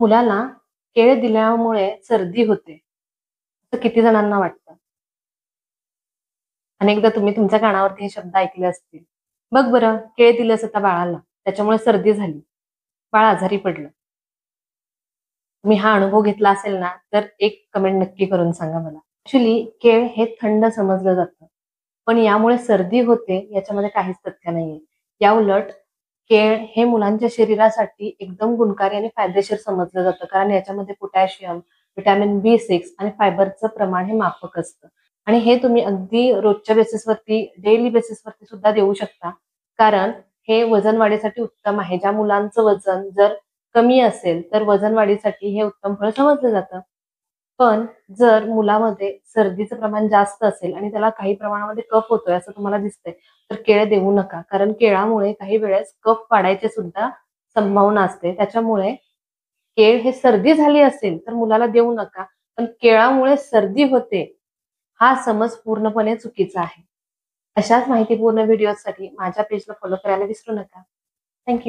मुलाला केळ दिल्यामुळे सर्दी होते, असं किती जणांना वाटतं? अनेकदा तुम्ही तुमच्या कानावरती हे शब्द ऐकले असतील. "बघ बरं, केळ दिलंस आता बाळाला, त्याच्यामुळे सर्दी झाली. बाळ आजारी पडलं." तुम्ही हा अनुभव घेतला असेल ना, तर एक कमेंट नक्की करून सांगा मला. ॲक्चुअली केळ हे थंड समजलं जातं. पण यामुळे सर्दी होते याच्यामध्ये काहीच तथ्य नाहीये. याउलट केळ हे मुलांच्या शरीरासाठी एकदम गुणकारी आणि फायदेशीर समजलं जातं. कारण याच्यामध्ये पोटॅशियम, व्हिटॅमिन बी6 आणि फायबरचं प्रमाण हे माफक असतं. आणि हे तुम्ही अगदी रोजच्या बेसिसवरती, डेली बेसिसवरती सुद्धा देऊ शकता. कारण हे वजन वाढीसाठी उत्तम आहे. ज्या मुलांचं वजन जर कमी असेल, तर वजन वाढीसाठी हे उत्तम फळ समजलं जातं. पण जर मुलामध्ये सर्दीचं प्रमाण जास्त असेल आणि त्याला काही प्रमाणामध्ये कफ होतोय असं तुम्हाला दिसतंय, तर केळं देऊ नका. कारण केळामुळे काही वेळेस कफ वाढायची सुद्धा संभावना असते. त्याच्यामुळे केळ हे सर्दी झाली असेल, तर मुलाला देऊ नका. पण केळामुळे सर्दी होते, हा समज पूर्णपणे चुकीचा आहे. अशाच माहितीपूर्ण व्हिडिओसाठी माझ्या पेजला फॉलो करायला विसरू नका. थँक